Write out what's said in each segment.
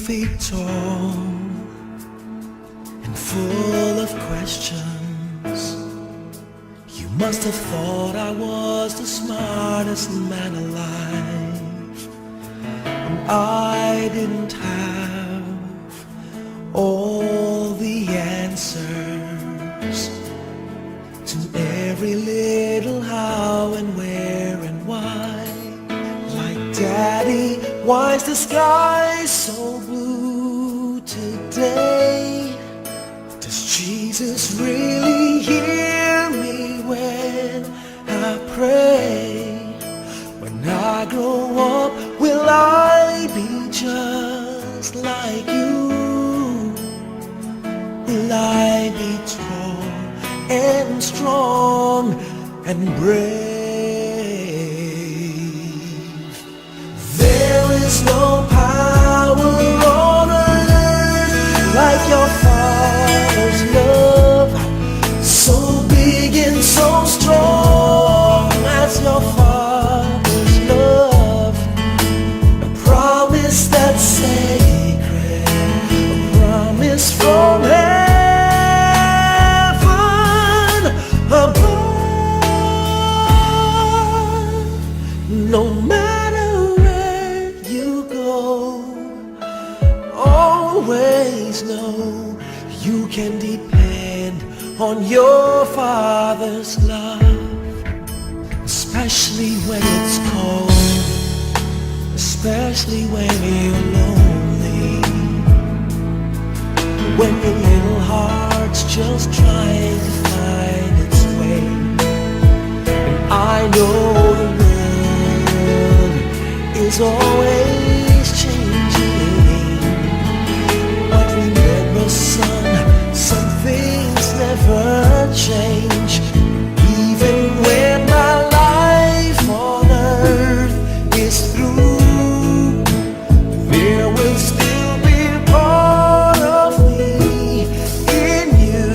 feet tall and full of questions. You must have thought I was the smartest man alive, and I didn't have all the answers to every little how and where and why. Like, Daddy, why is the sky so blue today? Does Jesus really hear me when I pray? When I grow up, will I be just like you? Will I be tall and strong and brave? There is no power on earth like your Father's love, so big and so strong as your Father's love. A promise that's sacred, a promise from heaven above. No matter where you go, always know you can depend on your Father's love, especially when it's cold, especially when you're lonely, when your little heart's just trying to find its way. And I know the world is always changing, but remember, son, some things never change. Even when my life on earth is through, there will still be part of me in you.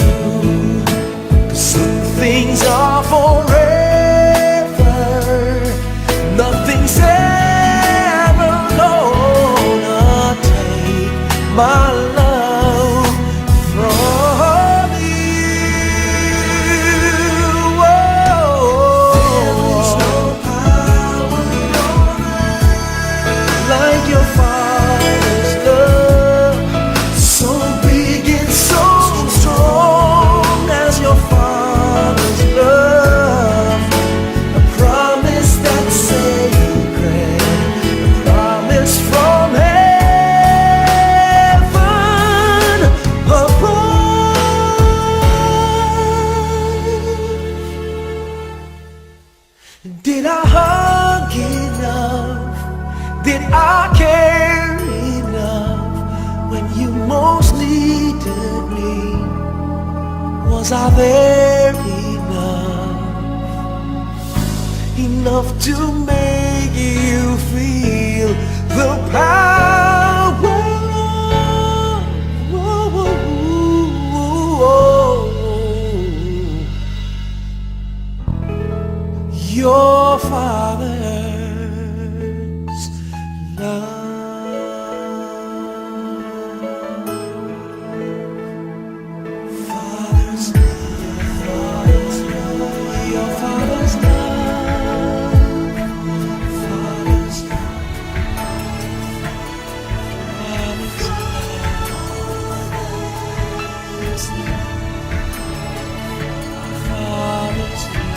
'Cause some things are forever, nothing's ever gonna take my love from you. There is no power on earth like your Father's love, so big and so strong as your Father's love. A promise that's sacred, a promise from heaven above. Did I hug enough? Did I care enough when you most needed me? Was I there enough to make you feel the power of your Father's love? Father's love, your Father's love, Father's love, Father's love, Father's love.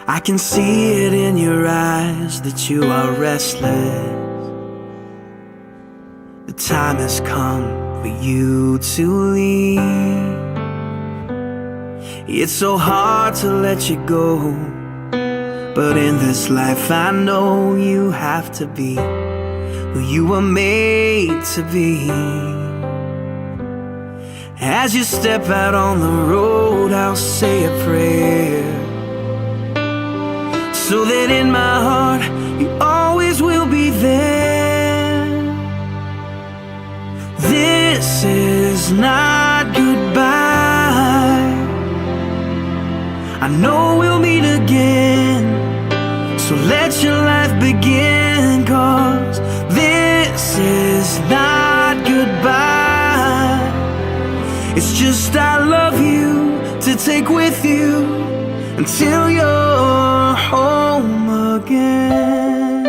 I can see it in your eyes that you are restless. The time has come for you to leave. It's so hard to let you go, but in this life I know you have to be who you were made to be. As you step out on the road, I'll say a prayer, so that in my heart you always will be there. This is not goodbye. I know we'll meet again, so let your life begin, 'cause this is not goodbye. It's just I love you to take with you until you're home again.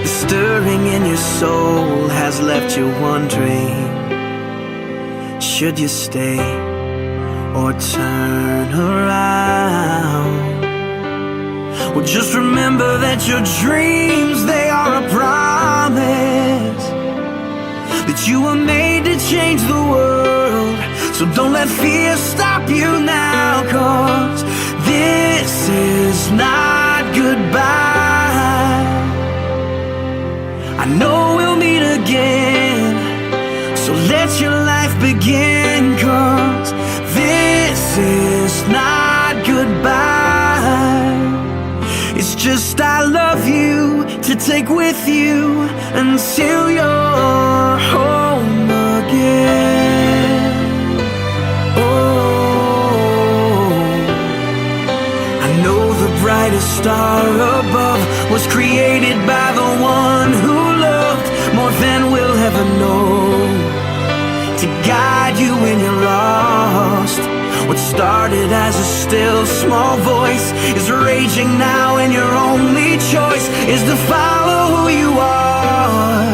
The stirring in your soul has left you wondering, should you stay or turn around? Well, just remember that your dreams, they are a promise, that you were made to change the world. So don't let fear stop you now, 'cause this is not goodbye. I know we'll meet again, so let your life begin, 'cause this is not goodbye. It's just I love you to take with you until you're home again. Oh, I know the brightest star above was created by the one who loved more than we'll ever know, to guide you when you're lost. What started as a still small voice is raging now, and your only choice is to follow who you are.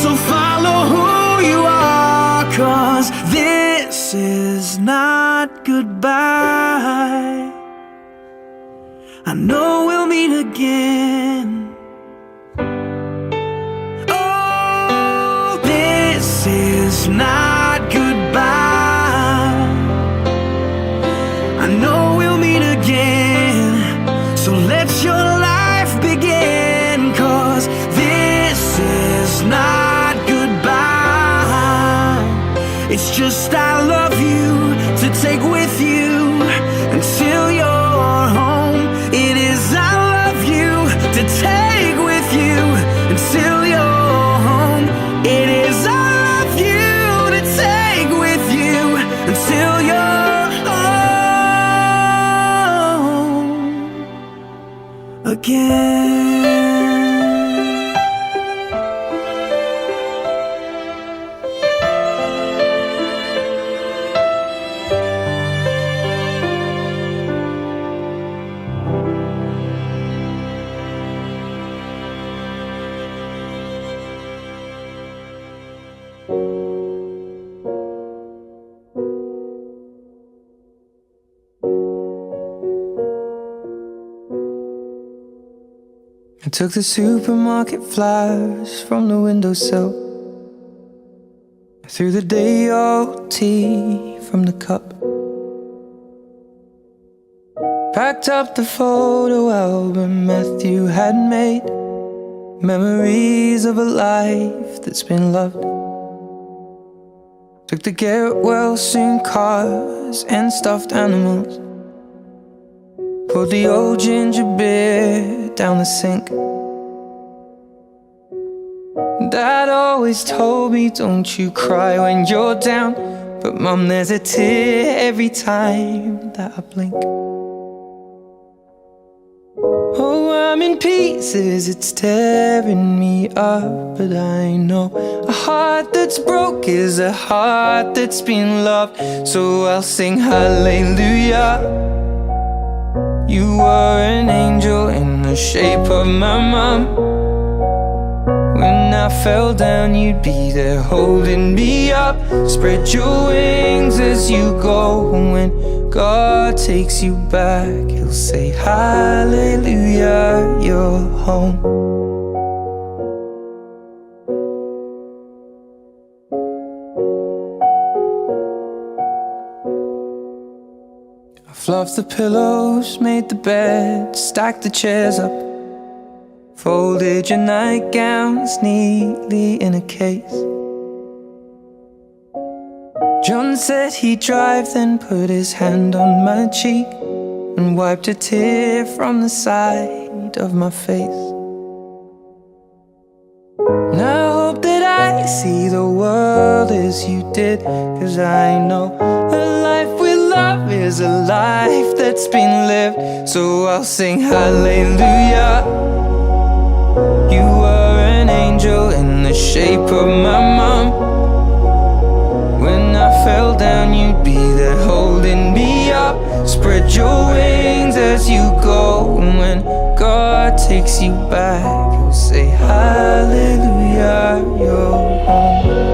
So follow who you are, 'cause this is not goodbye. I know we'll meet again. Oh, this is not goodbye. I know we'll meet again, so let your life begin, 'cause this is not goodbye. It's just I love you to take with you until you're home. It is I love you to take with you until you're home. It is I love you to take with you until you're home again. I took the supermarket flyers from the windowsill. I threw the day-old tea from the cup. Packed up the photo album Matthew had made, memories of a life that's been loved. Took the get well soon cars and stuffed animals, poured the old ginger beer down the sink. Dad always told me, don't you cry when you're down, but Mum, there's a tear every time that I blink. Oh, I'm in pieces, it's tearing me up, but I know a heart that's broke is a heart that's been loved. So I'll sing hallelujah. You were an angel in the shape of my mom. When I fell down, you'd be there holding me up. Spread your wings as you go, and when God takes you back, He'll say hallelujah, you're home. Fluffed the pillows, made the bed, stacked the chairs up, folded your nightgowns neatly in a case. John said he'd drive, then put his hand on my cheek and wiped a tear from the side of my face. And I hope that I see the world as you did, 'cause I know a life with love is a life that's been lived. So I'll sing hallelujah. You were an angel in the shape of my mom. When I fell down, you'd be there holding me up. Spread your wings as you go. And when God takes you back, He'll say hallelujah, you're home.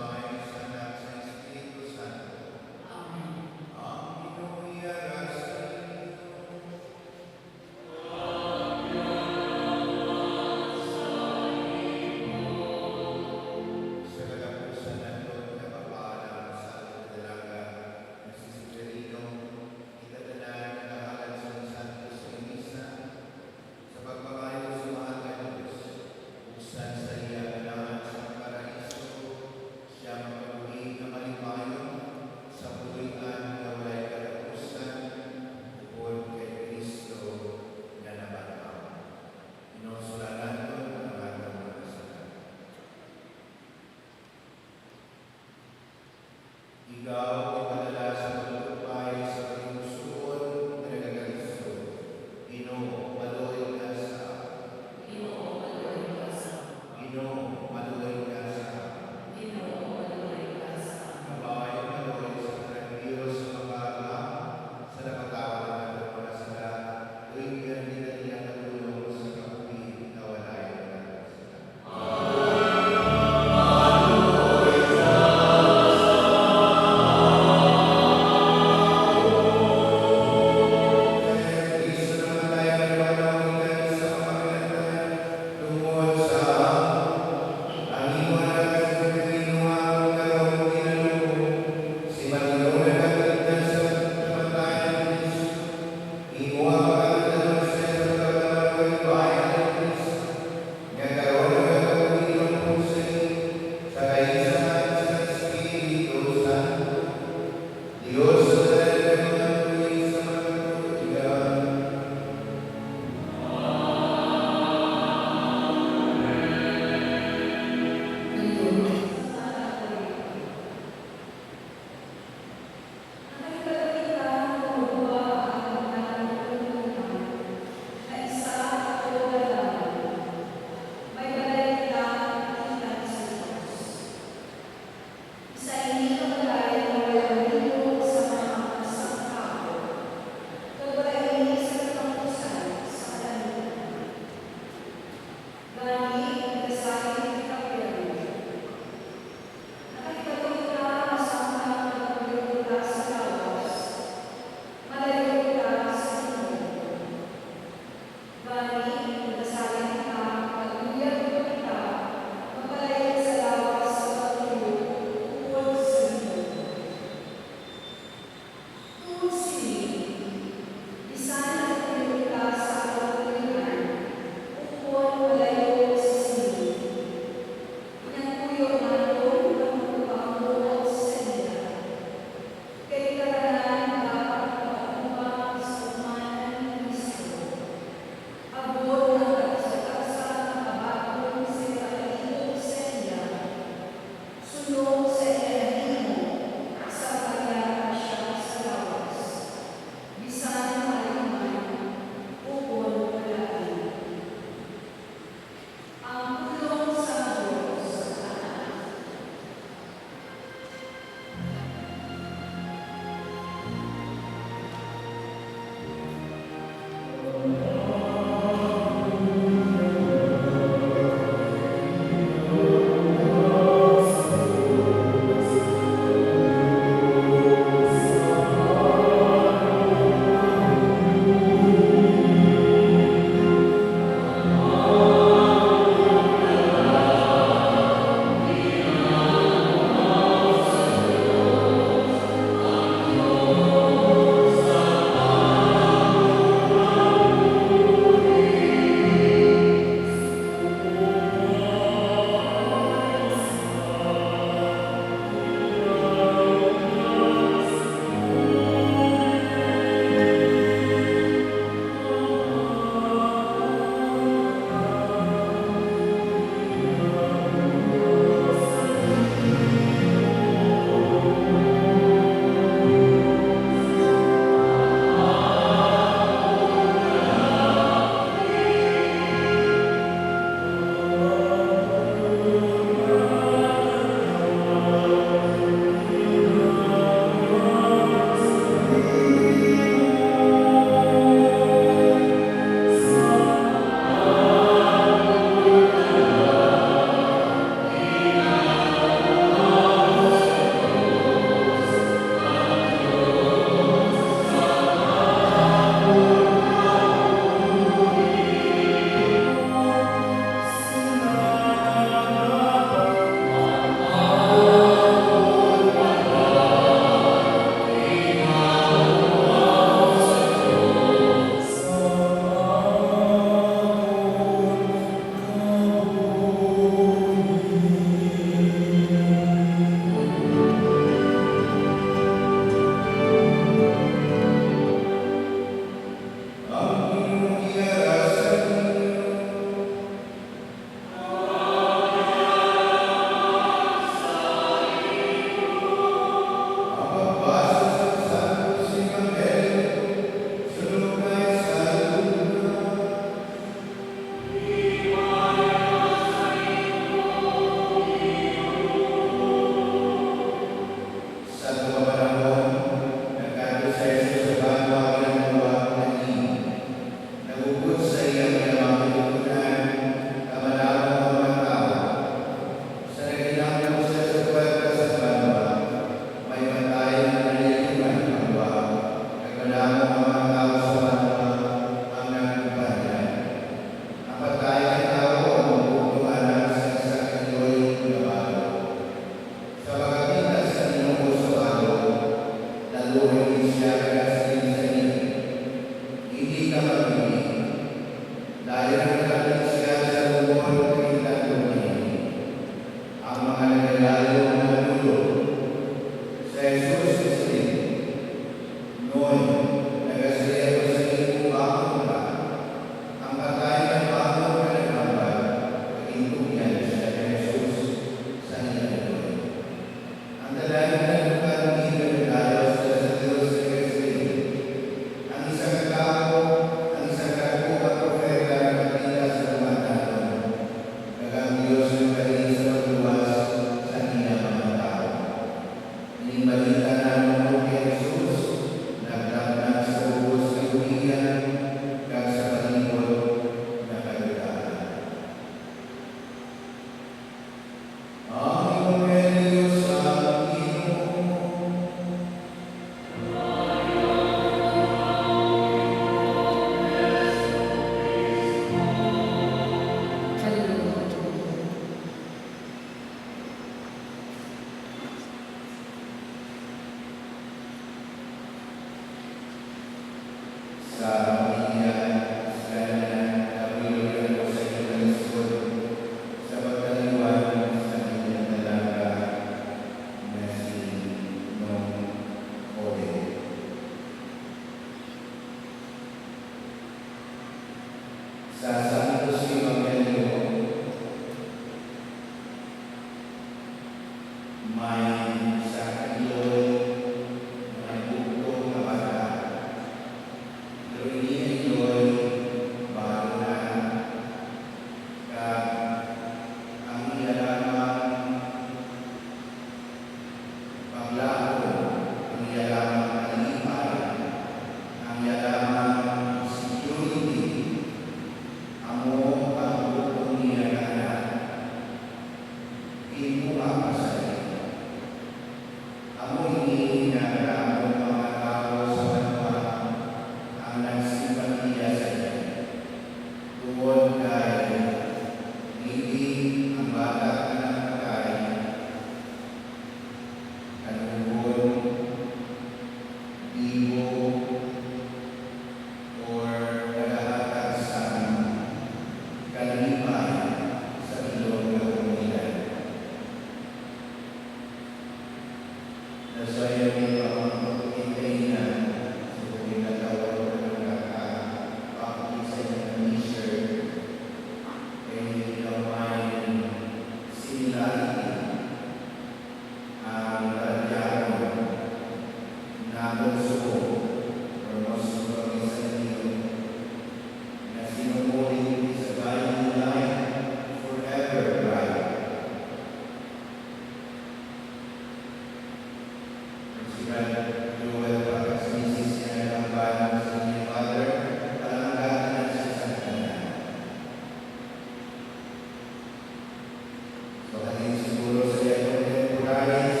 halin siguro sa iyong contemporaries,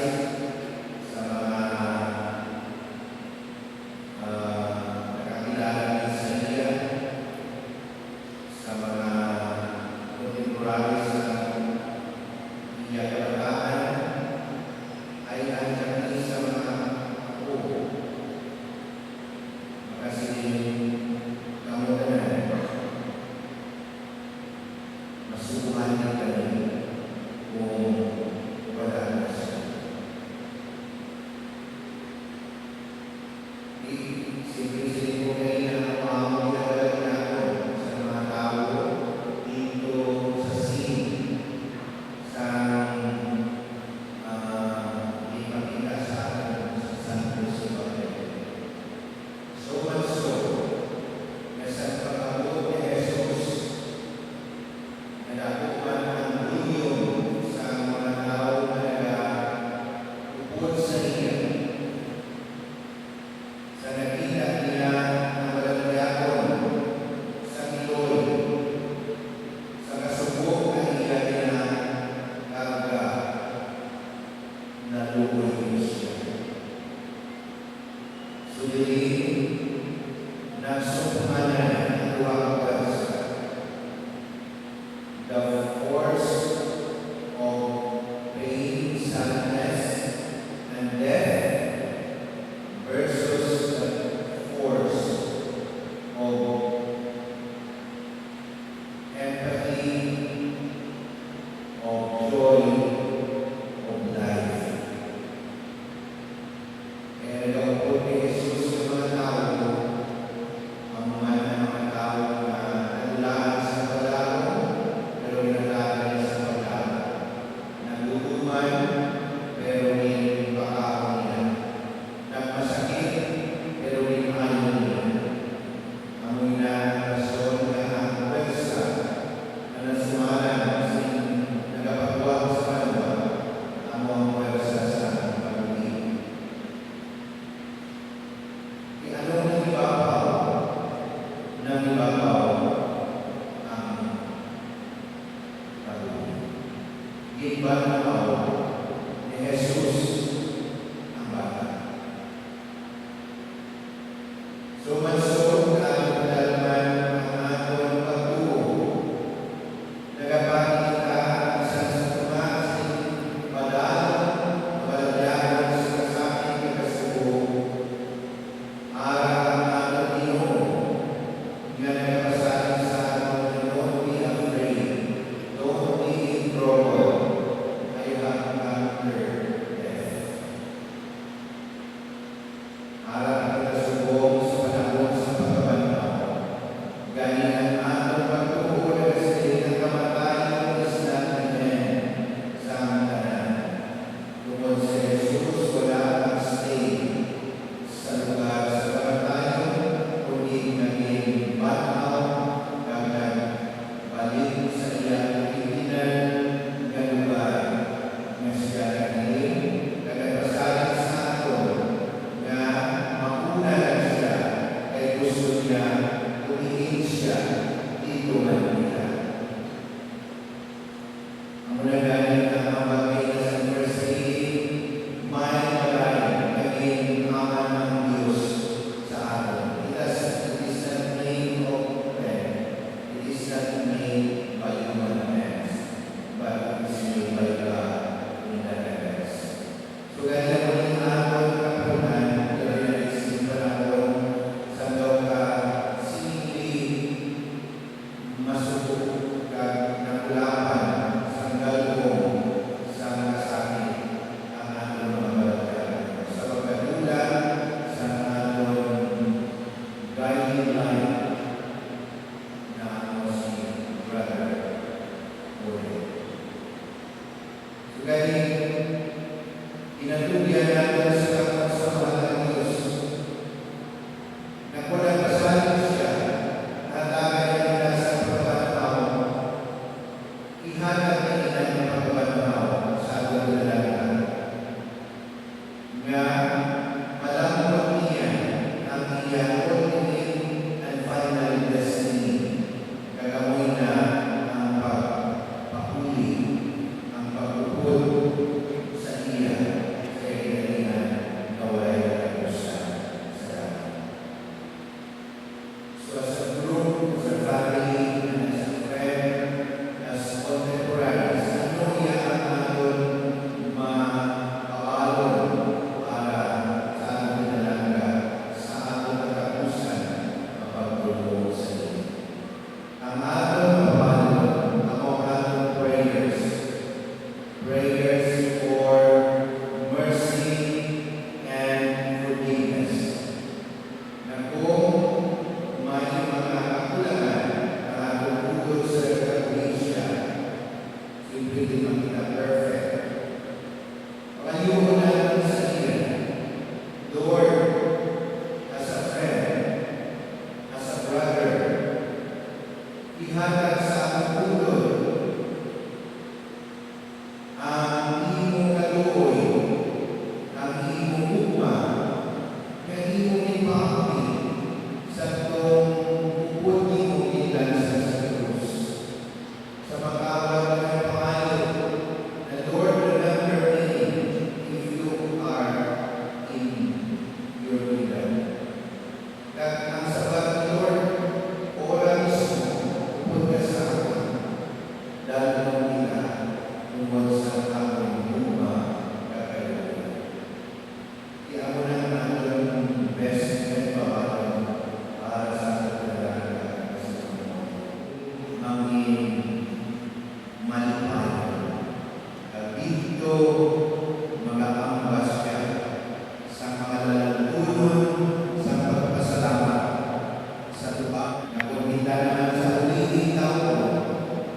sa mga nakakilala din sa iya, sa mga contemporaries na iya kabataan, ay nandiyan din sa mga ako. Makasiling kamu tanan, masukuhan na tanan kung wala na siya. Simple-simple ko kayo na ang mga na ako sa mga tao dito sa scene, sa ipakita sa atin sa San Jose Bacolod. So much so, na sa pag-abot ni Jesus, na nakupan ang duyon sa mga tao na nag-upod sa iya. Sa nakita niya ang malagyakon sa Iloy, sa kasubok na iya niya karga, nalugoy siya. Sulirin, nagsumhanan ang luwang bansa. The force of pain, sadness, and death versus the force of empathy, of joy, of life. Kaya nag-aupod ni Jesus sa mga tao, ang mga tao na nagulaan sa paglaon, pero ginagawa niya sa paglaon. Naguguman, pero hindi makakaon niya. Nagmasakit, pero hindi ayaw niya. Amoy na rason na ang pwersa na nasumalan kasi nagapagwag sa kanwa, amo ang pwersa sa pag-ibig. Ano nang ibabaw? Nang ibabaw ang pag-ibig. Ibabaw ni Jesus ang bata. So mansod na kadalaman ang aton pagtuo. Nagapakita ang isang sumasin, padalong, balagyanan sa kasakit ng kasubo. Araw ang aton Ginoo, nga nagapasanin sa aton na don't be afraid, don't be in trouble, I have conquered death. Araw ang kinasubong sa panahon sa pagkabantaw. Gani ang aton pagtuo na kasi ang kamatayan is not an end sa aming tanan. Tungkol sa Jesus, wala ang stay sa lugar sa kamatayan, kundi naging bataw, kagad balik sa iyang pilipinan, nga lugar nga siya naging, kagad pasalan sa aton, nga mauna lang siya, kay gusto niya, tumingin siya dito Manila. Ang nagaling ang mga bagay na sa verse 8, may malalim naging aman ng Diyos sa atin. It is not made of men. It is not made by human hands, but it is made by God in the heavens. So kaya mo yung aton kapunan, kaya naisip na natin sa daw ka sili masubok ka naglaban sa galong sa nasakit ang aton mga balagyan. Sa pagkatulan sa aton guiding light na ano si Brother Jorge. So kaya inatugyan natin sa kapasamahan ng Diyos na kung nagpasalit siya at agad niya sa pagkabataw, ihanap niya ng pagkabataw sa ating dalagan. Nga malambot niya ang iyang ultimate and final destiny. Gagawin na ang pagpapuli, ang pag hindi man kita perfect. Pangayuhan natin sa iyo, Lord, as a friend, as a brother, ihatag sa aming pulot ang imong kaluoy, ang imong ugma, ang imong ipahagi sa itong upod imong ilan sa krus. Sa pag-awal ng pangayo, na Lord, remember me if you are in your kingdom. At ang sabat ni Lord, oras upod ka sa akin, dahil mo nila tungkol sa aming luma kakayaw. Kaya mo na natin best and babalan para sa pagdadala sa mga maging malipayo. At dito mag-aambas ka sa kalalalutulon sa pagpasalamat sa tuba na kung hindi naman sa ulilitaw mo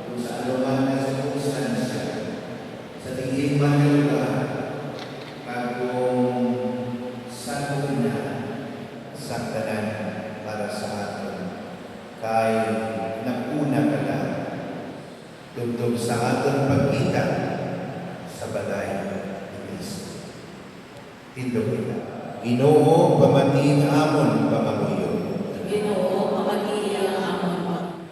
kung sa aluman na sirkunstansya sa tingin man ng lugar at kung saan mo na sakdanan para sa atin kay napuna ka lang tungtong sa ating pagkita sa balay ni Kristo. Tindog kita. Ginoo, pamatiin amon pamamuyo. Ginoo, pamati ang amon.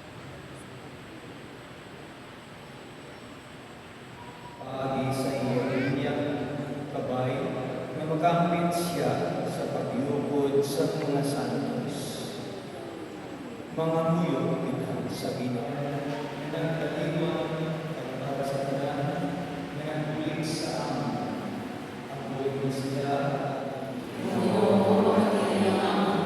Paagi sa iyo niyang kabay na magamit siya sa paglukod sa mga santos. Mga muyo kita sa Ginoo ng katiwang at para sa tanan na nagbulig sa amin. Ang buhay mo siya Ginoo, pamati ang amon.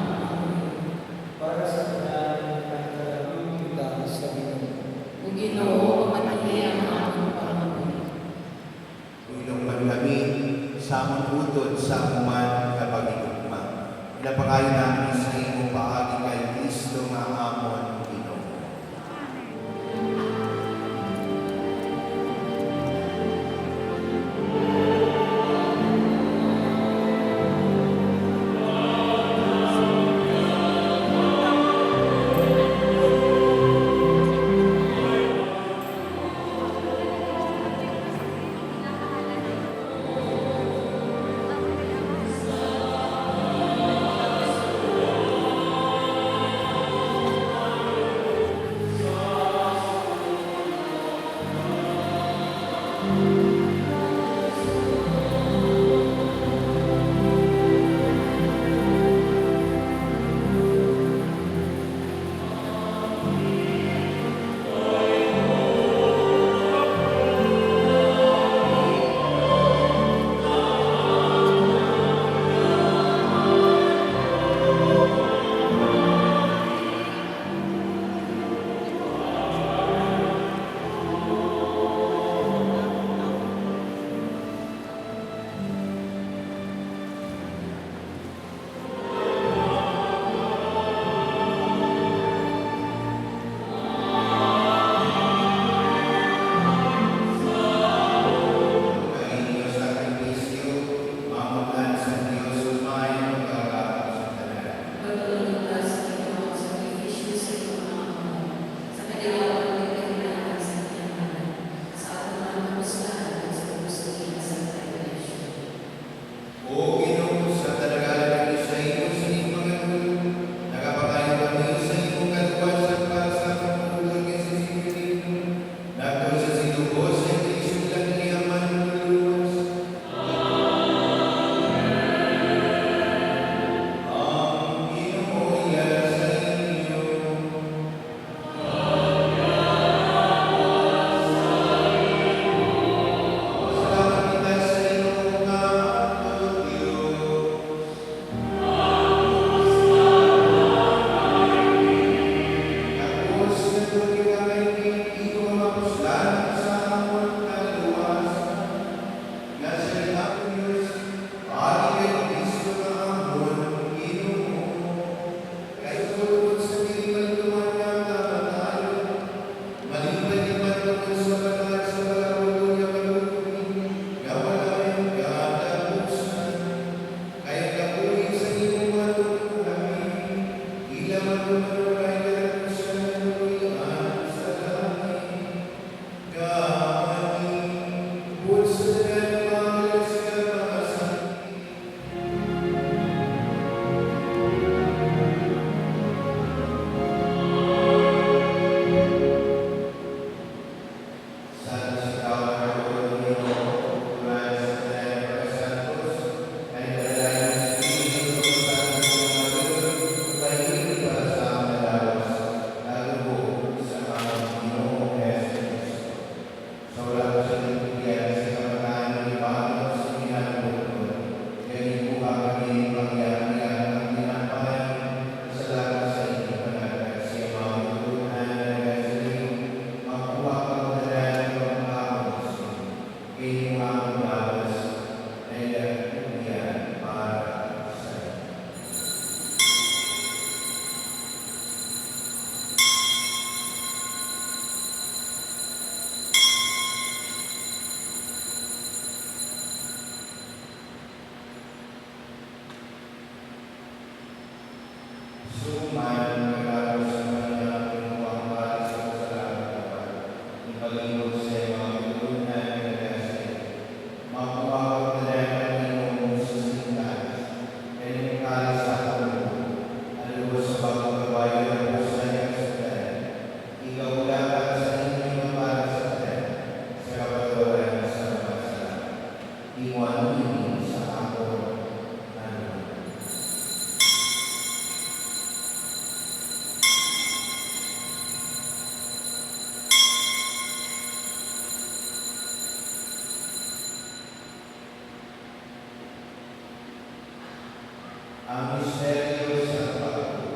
para sa tanan na nagbulig kita sa Ginoo. Ginoo, pamati ang amon. Ilong man kami sa among utod sa amuman nga pagigugma. Napakayo namin sa imo paagi kay Kristo nga amon Ginoo. Ang misteryo sa pagtuo.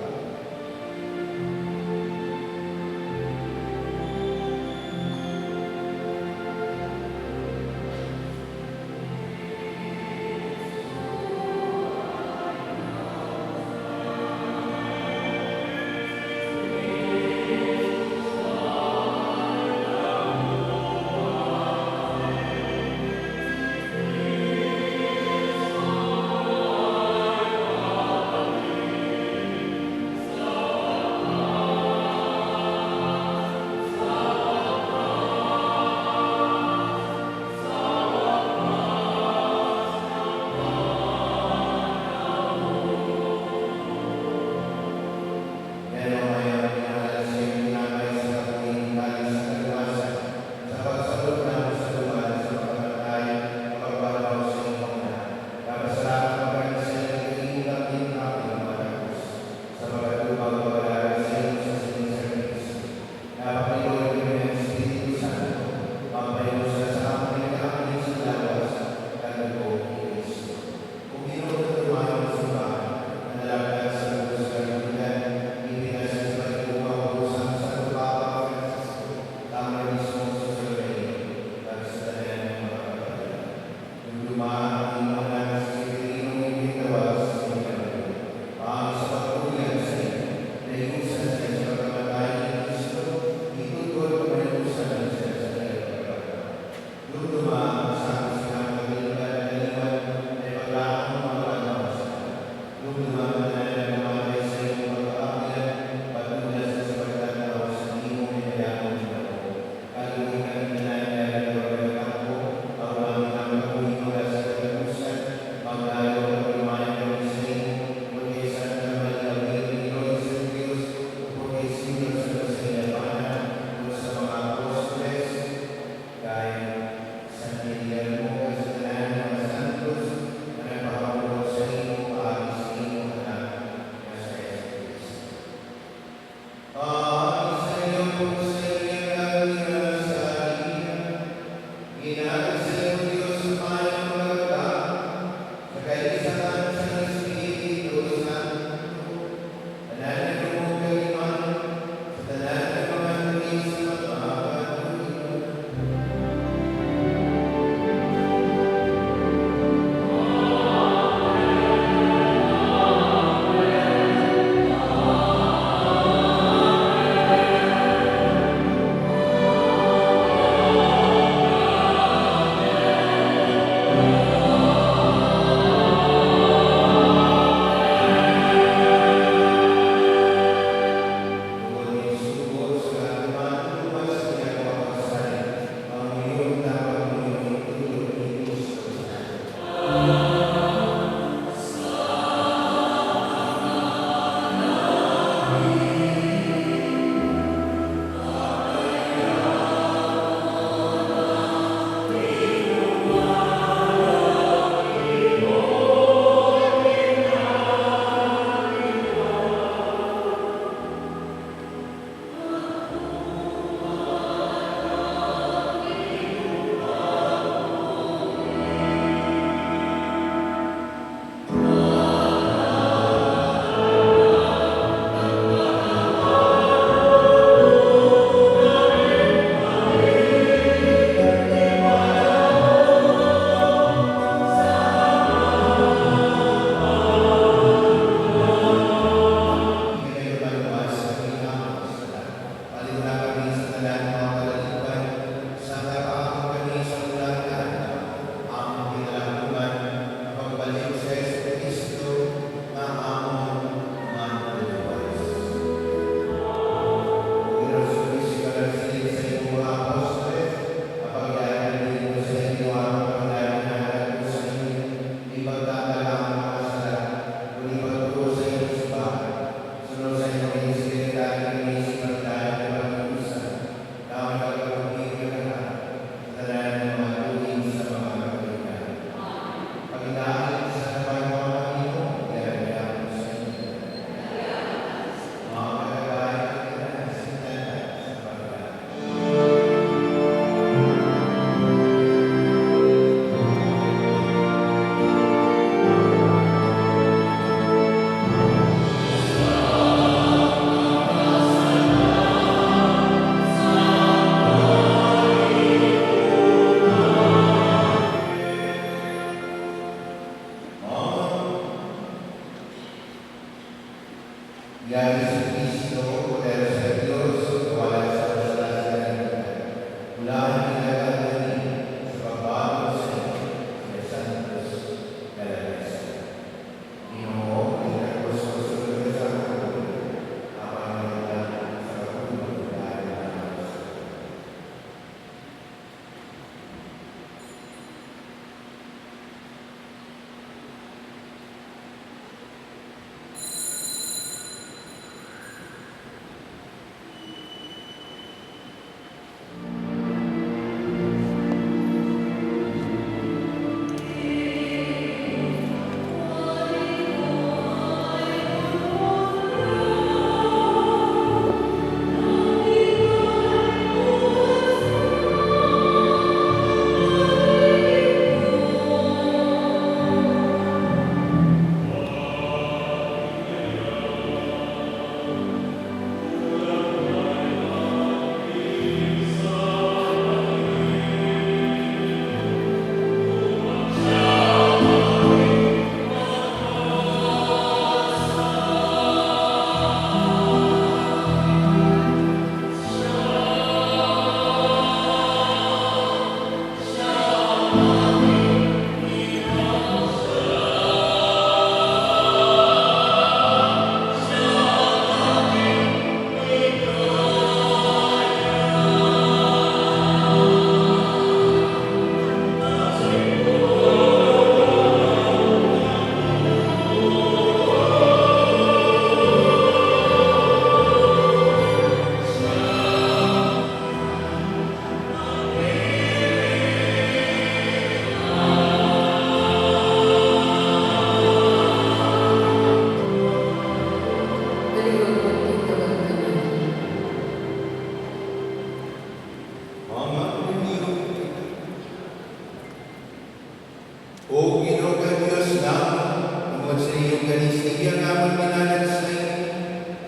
Eucharistia nga mong pinalansay,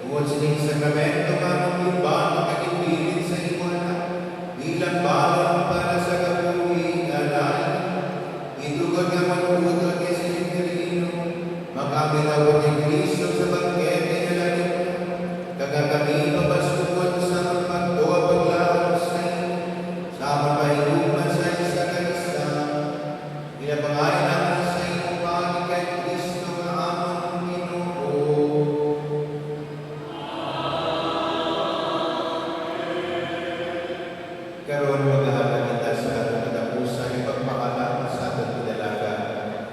tungkol sining sakramento nga mong lubang makakipilit sa iwana, bilang balon para sa kabuhi-alan. Itugod nga mong utol kay Sinigdarino, makabitawad ni Kristo sa bangkete na langit, kagakami mapasukod sa mga pagtuwa paglaon sa iyo, sa mga pahinuman sa isa kanisa, pinapangalan namin sa iyo, pagi kay Kristo nga amang Ginoo. Karon maghahatag kita sa atong katapusan ipagpakalam sa atong pinalaga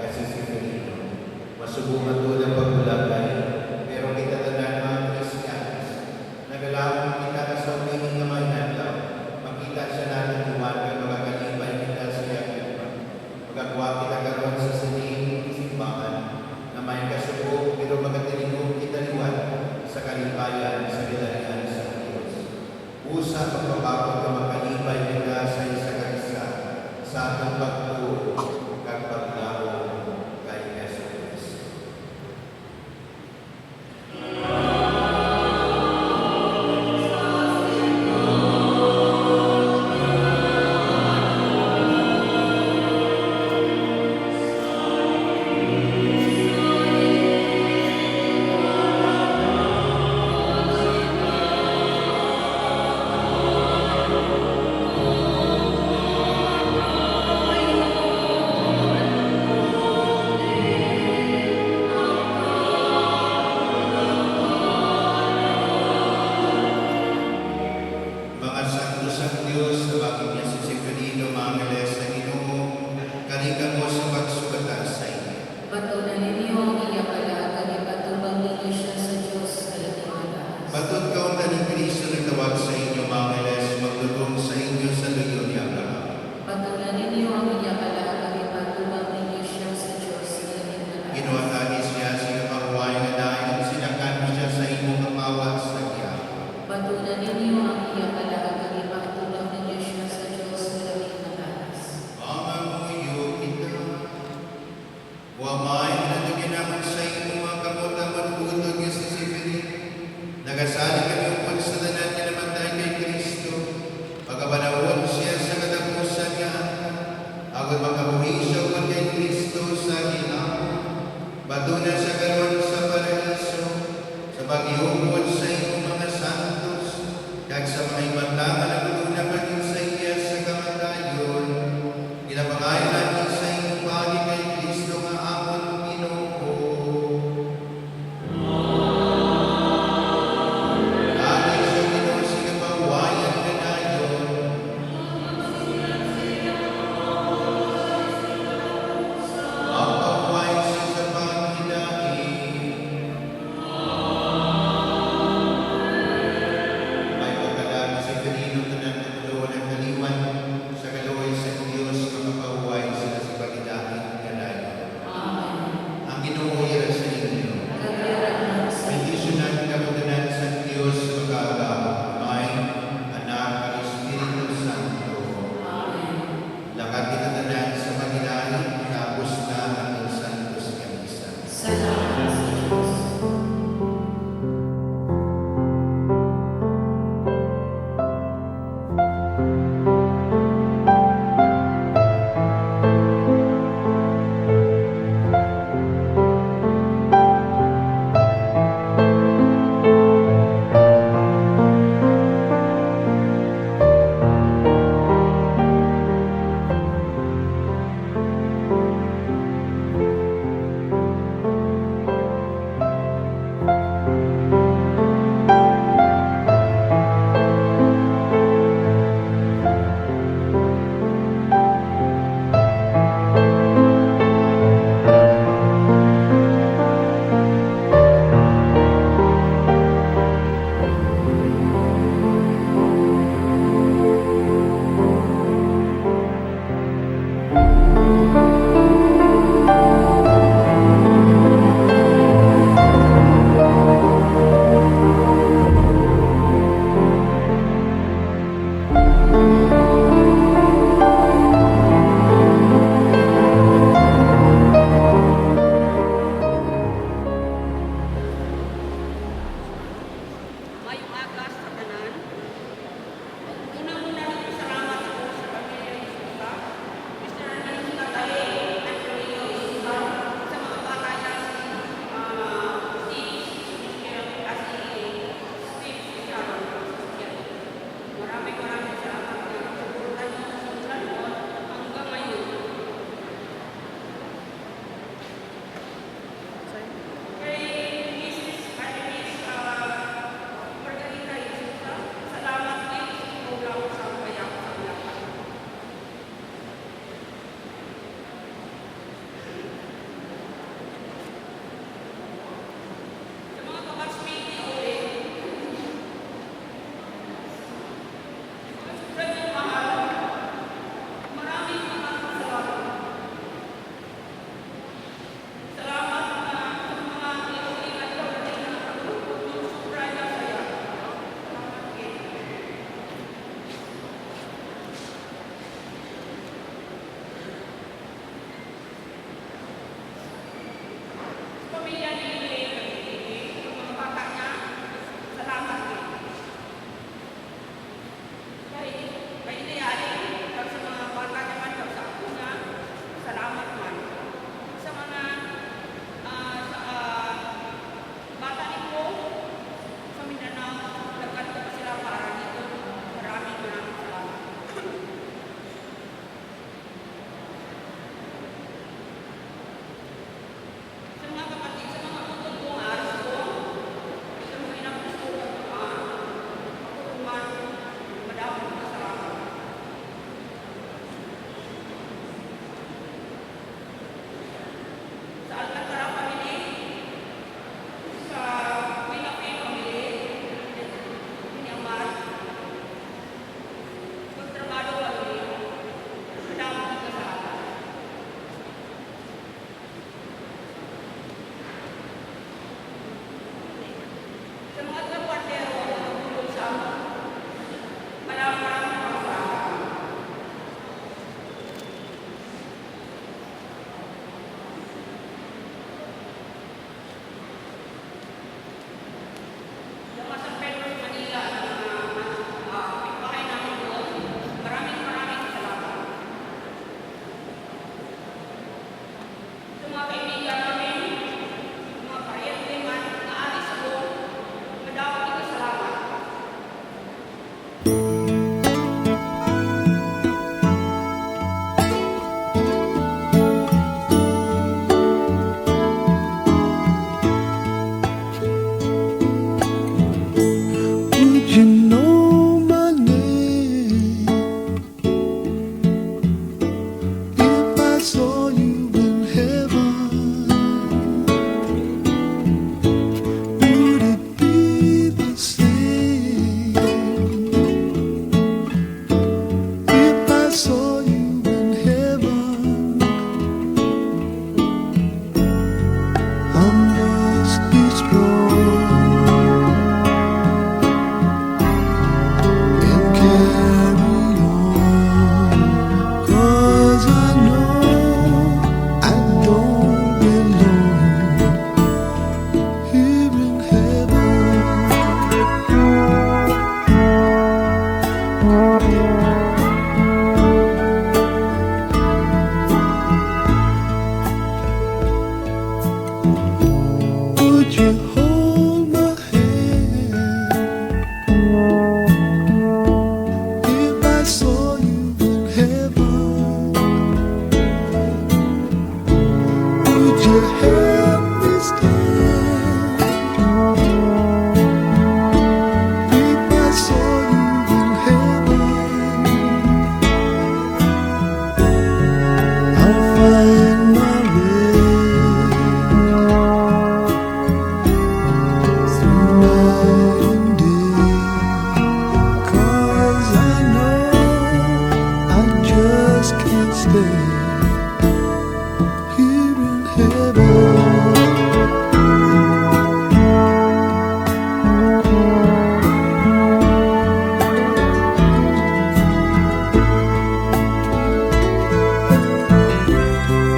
kasi si Filipino. Masubungan to ng pagbulagay, pero kita tanan mga Kristiyanos, nagalaman kita na sa umiling na may adlaw, makita siya natin umaga, magakalipay kita sa yakupan. Magagawa kita karon sa sining simbahan na may kasubo, pero magatilingog kita liwan sa kalipayan sa bilarihan sa Diyos. Usa pagpapakot na makalipay kita sa isa kanisa sa atong pagtuo kag paglaom kay Jesus. Amen. stay here in heaven.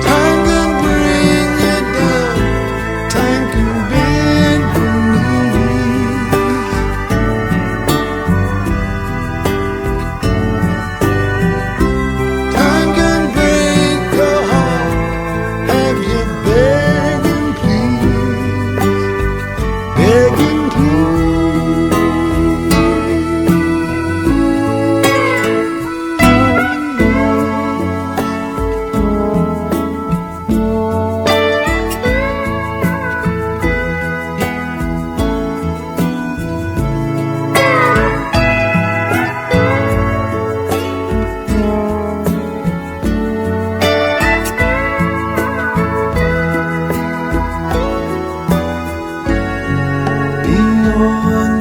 Time can bring it down, time can bend your knees. Time can break your heart, have you begging please, begging beyond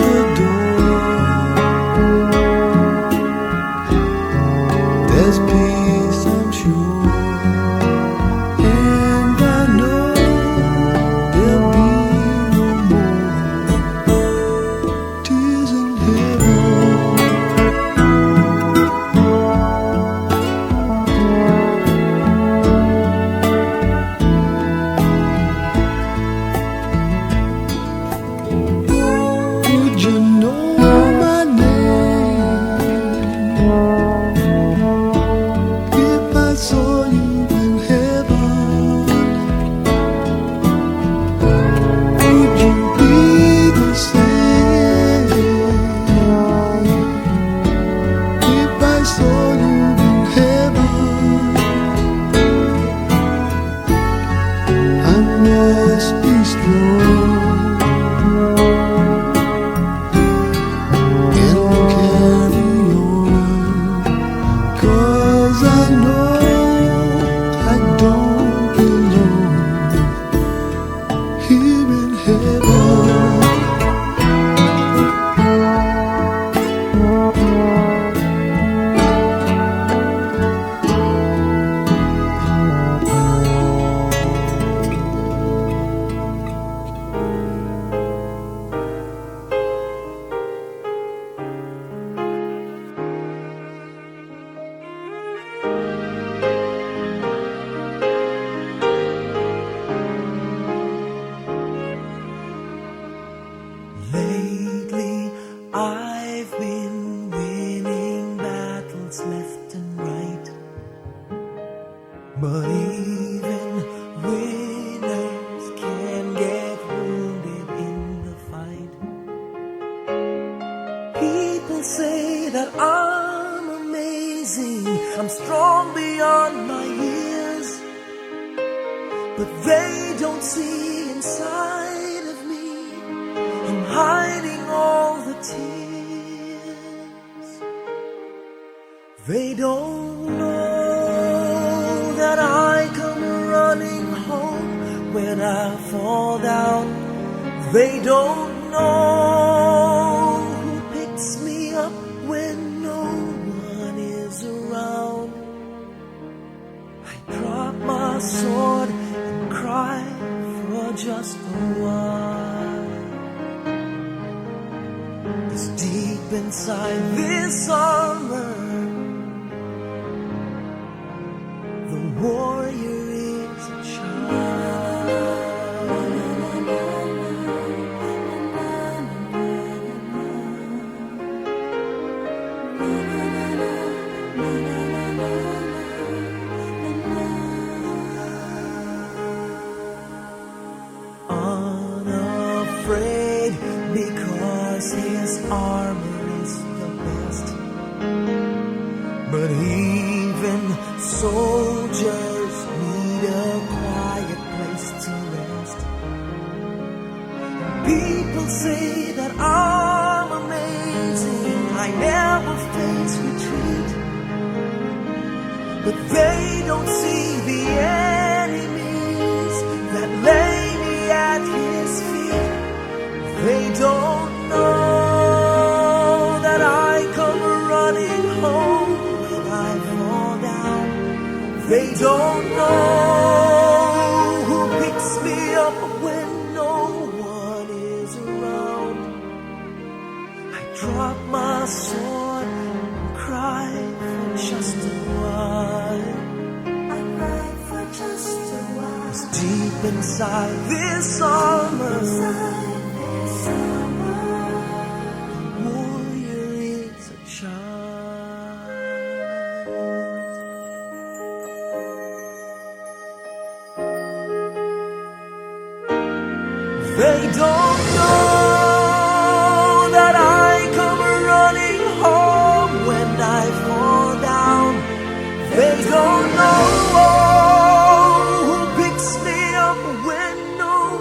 the door. There's peace, I'm sure, and I know there'll be no more tears in heaven. Would you know my name if I saw you in heaven? Would you be the same if I saw you in heaven? I must be strong and carry on, 'cause I know I don't belong here in heaven. Lately, I've been winning battles left and right. But even winners can get wounded in the fight. People say that I'm amazing, I'm strong beyond my years. But they don't see inside of me, I'm hiding all the tears. They don't know that I come running home when I fall down. They don't know who picks me up when no one is around. I drop my sword and cry for just a while. 'Cause deep inside this armor, the warrior is a unafraid because his armor is the best. But even soldiers need a quiet place to rest. People say that I'm amazing, I never face retreat. But they don't see the enemies that lay me at his feet. They don't know that I come running home when I fall down. They don't know who picks me up when no one is around. I drop my sword and cry for just a while. I cry for just a while. 'Cause deep inside this armor, the warrior is a child. They don't know that I come running home when I fall down. They don't know who picks me up when no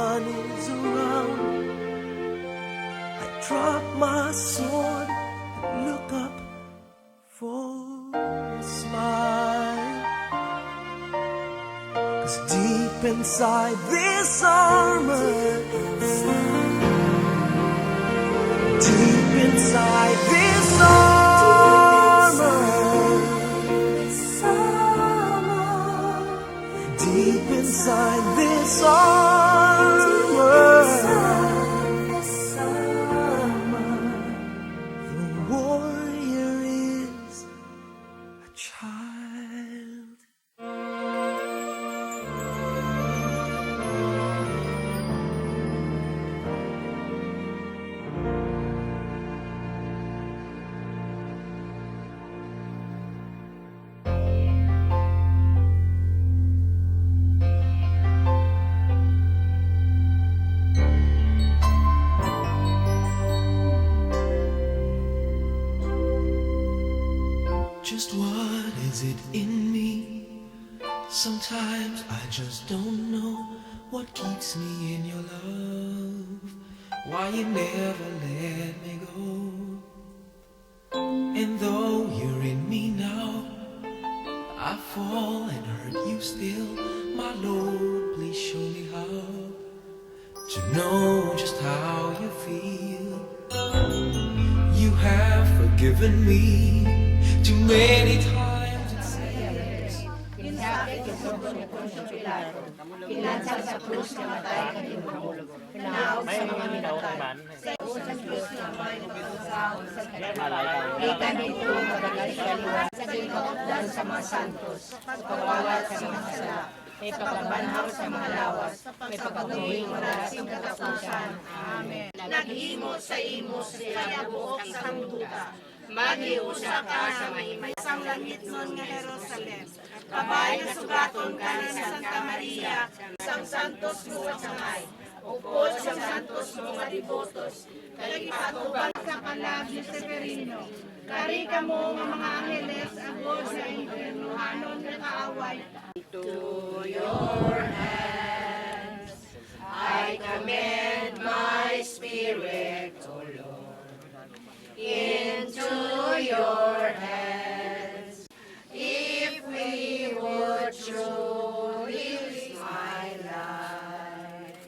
one is around. I drop my sword and look up for a smile. 'Cause deep inside this armor, deep inside this armor, deep inside this armor, the warrior is a child. Just what is it in me? Sometimes I just don't know what keeps me in your love. Why you never let me go. And though you're in me now, I fall and hurt you still. My Lord, please show me how to know just how you feel. You have forgiven me too many times. Kinansal sa krus na matay kanilang pinaawag sa mga minatay. Sa usang Diyos na may nagpapasahod sa kanilang. Ikan dito magagal sa liwan sa ginokdan sa mga santos. Sa pagwawal sa mga sala. May pagkabanhaw sa mga lawas. May pagkabuhing wala sa katapusan. Amen. Naghimo sa imos sa buok sa duta. Maghiusa ka sa mahimay sang langit nun nga Jerusalem. Kabay na sugaton ka ni Santa Maria, sang santos mo at sangay. Upod sa santos mo nga devotos, kagipatuban sa kalag ni Severino. Kari ka mo nga mga angeles, agos sa infernuhanon na kaaway. To your hands, I commend my spirit, O Lord. Into your hands, if we would truly live my life,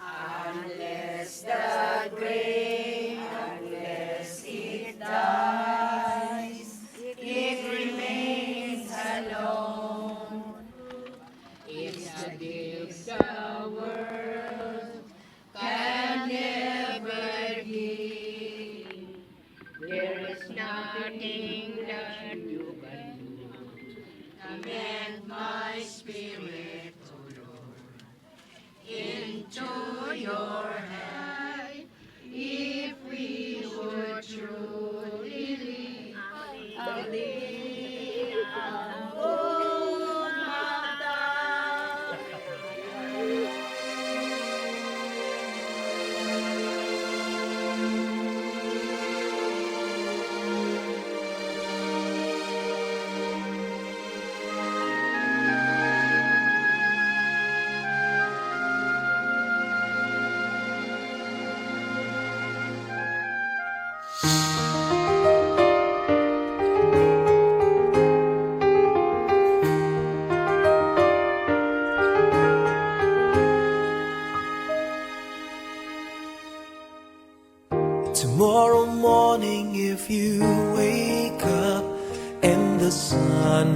unless the grain, unless it dies, it remains alone. It's the gift the world can never give. There is nothing that you can do. Commend my spirit, O Lord, into your hand. If we would truly live,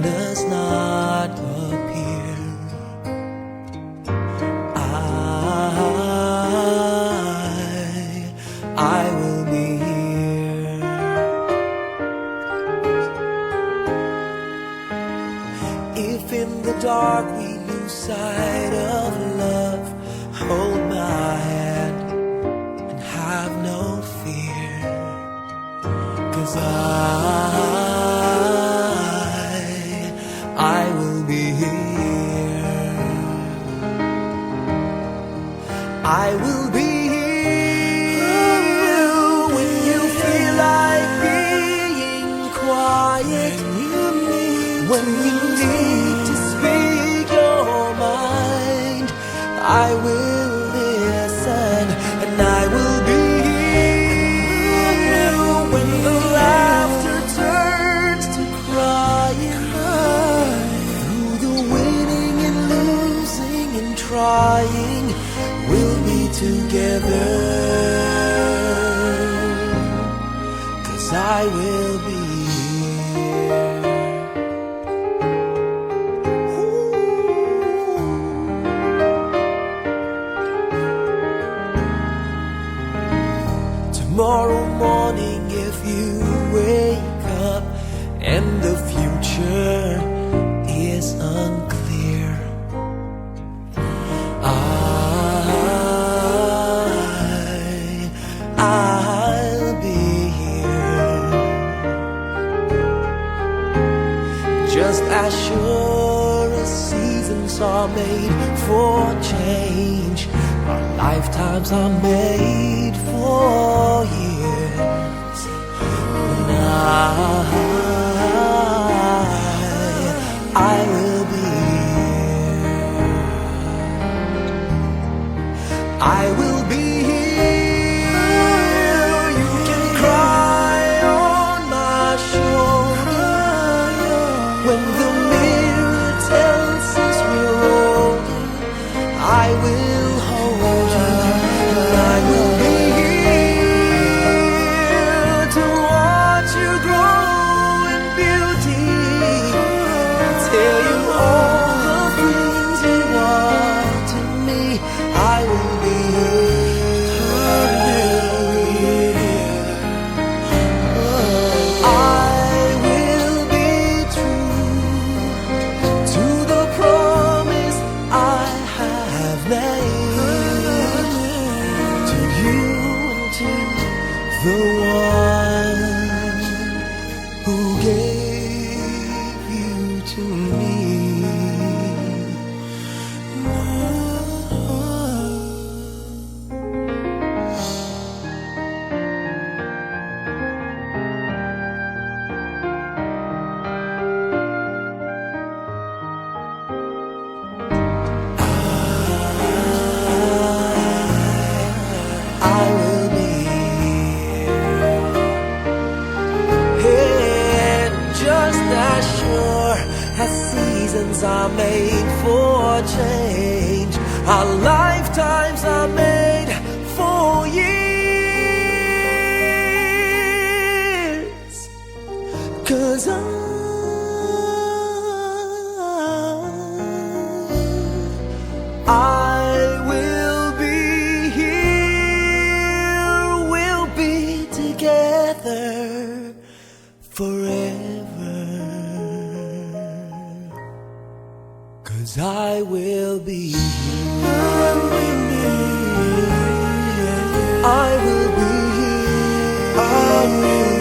does not appear, I will be here. If in the dark we lose sight of love, hold my hand and have no fear, 'cause I will be here. I will be here when you feel like being quiet, when you need to speak your mind. I will listen and I will be here when the laughter turns to crying, through the winning and losing and trying, we'll be together, 'cause I will be here. Tomorrow morning, if you wake up and the future is unclear, I'll be here. Just as sure as seasons are made for change, our lifetimes are made for years. And I will be here. I will be here. You can cry on my shoulder when the mirror tells us we're older. I will hold you, and I will be here to watch you grow in beauty, and tell you all the things you are to me. I will be here. I will be true to the promise I have made to you and to the one who gave you to me. I will be here, and just as sure as seasons are made for change, our lifetimes are made for years. 'Cause I will be here, we'll be together forever, 'cause I will be here. I will be here. I will